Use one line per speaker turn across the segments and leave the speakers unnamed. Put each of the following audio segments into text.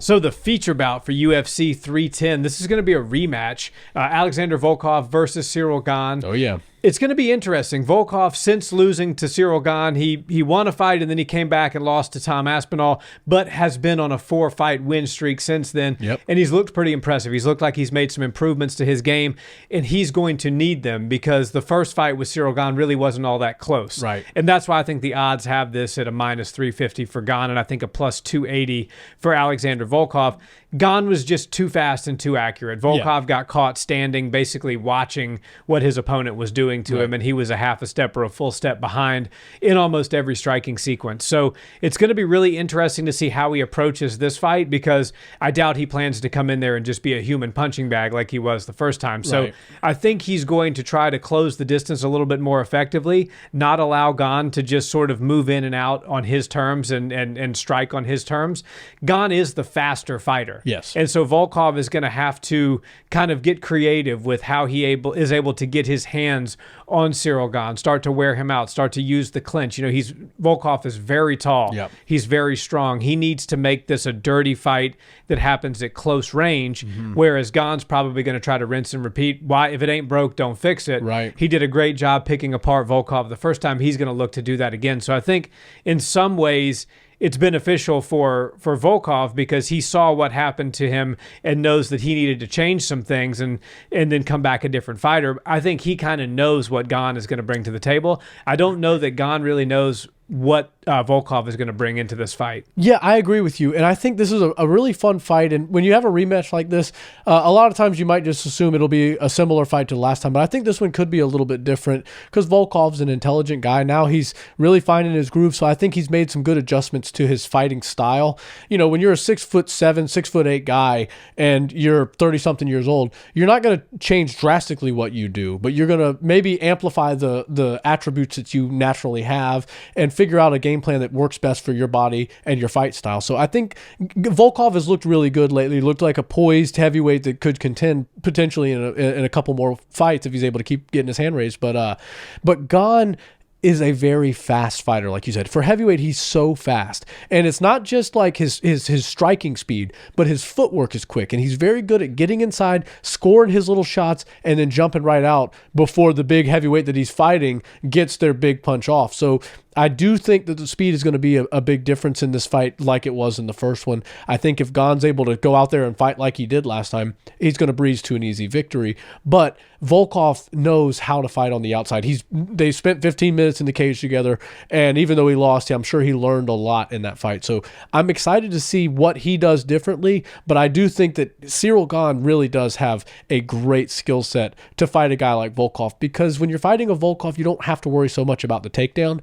So the feature bout for UFC 310, this is going to be a rematch. Alexander Volkov versus Ciryl Gane.
Oh, yeah.
It's going to be interesting. Volkov, since losing to Ciryl Gane, he won a fight and then he came back and lost to Tom Aspinall, but has been on a 4-fight win streak since then.
Yep.
And he's looked pretty impressive. He's looked like he's made some improvements to his game, and he's going to need them because the first fight with Ciryl Gane really wasn't all that close.
Right.
And that's why I think the odds have this at a minus 350 for Gane and I think a plus 280 for Alexander Volkov. Gane was just too fast and too accurate. Volkov got caught standing, basically watching what his opponent was doing to him, and he was a half a step or a full step behind in almost every striking sequence. So it's going to be really interesting to see how he approaches this fight because I doubt he plans to come in there and just be a human punching bag like he was the first time. So I think he's going to try to close the distance a little bit more effectively, not allow Gane to just sort of move in and out on his terms and strike on his terms. Gane is the faster fighter.
Yes.
And so Volkov is going to have to kind of get creative with how he is able to get his hands on Ciryl Gane, start to wear him out, start to use the clinch. You know, Volkov is very tall.
Yep.
He's very strong. He needs to make this a dirty fight that happens at close range, whereas Gane's probably going to try to rinse and repeat. Why? If it ain't broke, don't fix it.
Right.
He did a great job picking apart Volkov the first time. He's going to look to do that again. So I think in some ways it's beneficial for Volkov because he saw what happened to him and knows that he needed to change some things and then come back a different fighter. I think he kind of knows what Gane is going to bring to the table. I don't know that Gane really knows what Volkov is going to bring into this fight.
Yeah, I agree with you. And I think this is a really fun fight. And when you have a rematch like this, a lot of times you might just assume it'll be a similar fight to the last time. But I think this one could be a little bit different because Volkov's an intelligent guy. Now he's really finding his groove. So I think he's made some good adjustments to his fighting style. You know, when you're a 6'7", 6'8" guy and you're 30-something years old, you're not going to change drastically what you do, but you're going to maybe amplify the attributes that you naturally have and figure out a game plan that works best for your body and your fight style. So I think Volkov has looked really good lately. He looked like a poised heavyweight that could contend potentially in a couple more fights if he's able to keep getting his hand raised. But Gane is a very fast fighter, like you said. For heavyweight, he's so fast. And it's not just like his striking speed, but his footwork is quick. And he's very good at getting inside, scoring his little shots, and then jumping right out before the big heavyweight that he's fighting gets their big punch off. So I do think that the speed is going to be a big difference in this fight like it was in the first one. I think if Gane's able to go out there and fight like he did last time, he's going to breeze to an easy victory. But Volkov knows how to fight on the outside. They spent 15 minutes in the cage together, and even though he lost, I'm sure he learned a lot in that fight. So I'm excited to see what he does differently, but I do think that Ciryl Gane really does have a great skill set to fight a guy like Volkov, because when you're fighting a Volkov, you don't have to worry so much about the takedown,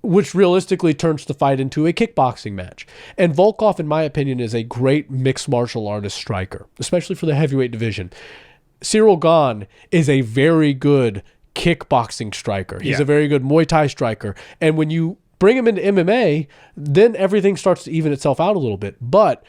which realistically turns the fight into a kickboxing match. And Volkov, in my opinion, is a great mixed martial artist striker, especially for the heavyweight division. Ciryl Gane is a very good kickboxing striker. He's a very good Muay Thai striker. And when you bring him into MMA, then everything starts to even itself out a little bit. But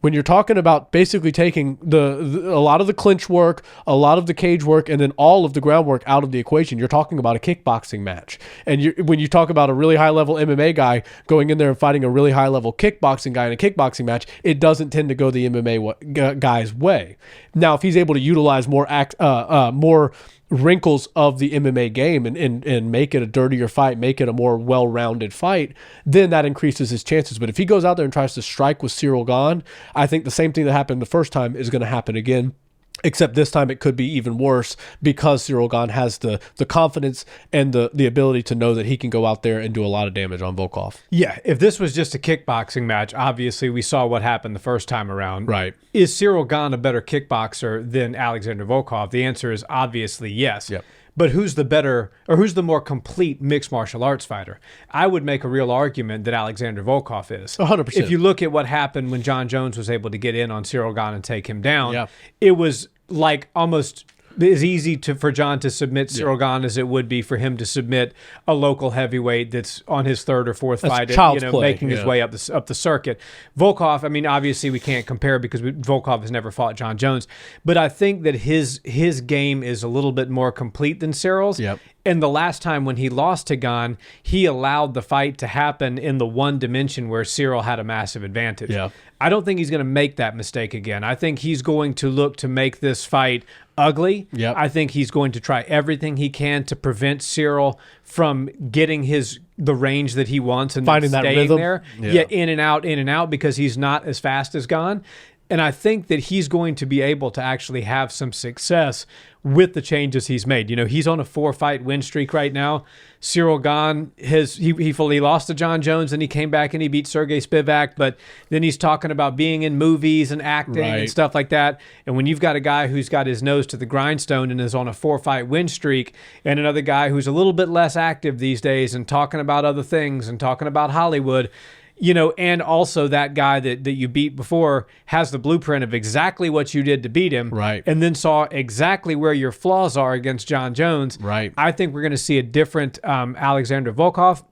when you're talking about basically taking a lot of the clinch work, a lot of the cage work, and then all of the groundwork out of the equation, you're talking about a kickboxing match. And when you talk about a really high-level MMA guy going in there and fighting a really high-level kickboxing guy in a kickboxing match, it doesn't tend to go the MMA guy's way. Now, if he's able to utilize more wrinkles of the MMA game and make it a dirtier fight, make it a more well-rounded fight, then that increases his chances. But if he goes out there and tries to strike with Ciryl Gane, I think the same thing that happened the first time is going to happen again. Except this time it could be even worse because Ciryl Gane has the confidence and the ability to know that he can go out there and do a lot of damage on Volkov.
Yeah, if this was just a kickboxing match, obviously we saw what happened the first time around.
Right.
Is Ciryl Gane a better kickboxer than Alexander Volkov? The answer is obviously yes.
Yep.
But who's the better, or who's the more complete mixed martial arts fighter? I would make a real argument that Alexander Volkov is.
100%.
If you look at what happened when John Jones was able to get in on Ciryl Gane and take him down,
it
was like almost as easy for John to submit Ciryl Gane as it would be for him to submit a local heavyweight that's on his third or fourth fight, making his way up the circuit. Volkov, I mean, obviously we can't compare because Volkov has never fought John Jones, but I think that his game is a little bit more complete than Cyryl's.
Yep.
And the last time when he lost to Gane, he allowed the fight to happen in the one dimension where Ciryl had a massive advantage.
Yeah.
I don't think he's going to make that mistake again. I think he's going to look to make this fight ugly.
Yep.
I think he's going to try everything he can to prevent Ciryl from getting the range that he wants and
finding that
staying
rhythm
there. Yeah, in and out, because he's not as fast as Gane. And I think that he's going to be able to actually have some success with the changes he's made. You know, he's on a 4-fight win streak right now. Ciryl Gane, he fully lost to John Jones, and he came back and he beat Sergey Spivak. But then he's talking about being in movies and acting and stuff like that. And when you've got a guy who's got his nose to the grindstone and is on a 4-fight win streak, and another guy who's a little bit less active these days and talking about other things and talking about Hollywood, you know, and also that guy that you beat before has the blueprint of exactly what you did to beat him,
right?
And then saw exactly where your flaws are against John Jones,
right?
I think we're going to see a different Alexander Volkov.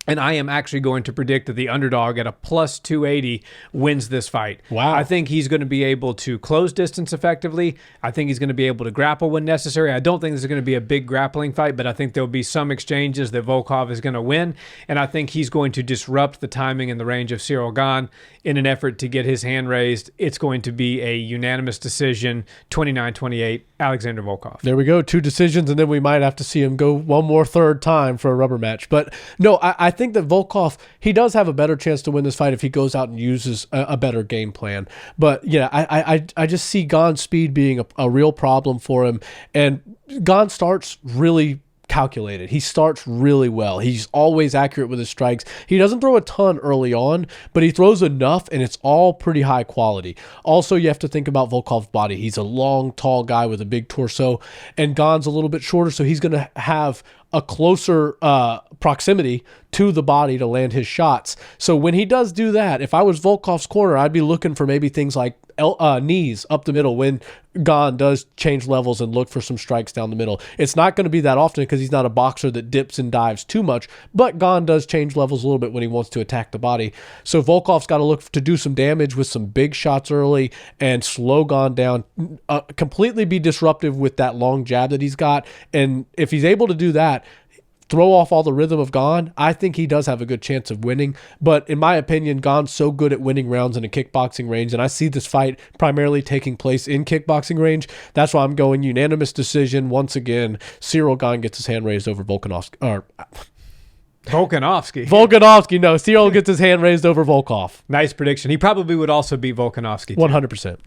And I am actually going to predict that the underdog at a plus 280 wins this fight.
Wow.
I think he's going to be able to close distance effectively. I think he's going to be able to grapple when necessary. I don't think this is going to be a big grappling fight, but I think there'll be some exchanges that Volkov is going to win. And I think he's going to disrupt the timing and the range of Ciryl Gane in an effort to get his hand raised. It's going to be a unanimous decision, 29-28, Alexander Volkov.
There we go. 2 decisions, and then we might have to see him go one more third time for a rubber match. But no, I think that Volkov, he does have a better chance to win this fight if he goes out and uses a better game plan. But yeah, I just see Gane's speed being a real problem for him. And Gane starts really calculated. He starts really well. He's always accurate with his strikes. He doesn't throw a ton early on, but he throws enough, and it's all pretty high quality. Also, you have to think about Volkov's body. He's a long, tall guy with a big torso, and Gane's a little bit shorter, so he's going to have a closer proximity to the body to land his shots. So when he does do that, if I was Volkov's corner, I'd be looking for maybe things like knees up the middle when Gane does change levels and look for some strikes down the middle. It's not going to be that often because he's not a boxer that dips and dives too much, but Gane does change levels a little bit when he wants to attack the body. So Volkov's got to look to do some damage with some big shots early and slow Gane down, completely be disruptive with that long jab that he's got. And if he's able to do that, throw off all the rhythm of Gane, I think he does have a good chance of winning. But in my opinion, Gane's so good at winning rounds in a kickboxing range, and I see this fight primarily taking place in kickboxing range. That's why I'm going unanimous decision. Once again, Ciryl Gane gets his hand raised over Volkanovski.
Volkanovski.
No, Ciryl gets his hand raised over Volkov.
Nice prediction. He probably would also beat Volkanovski, too.
100%.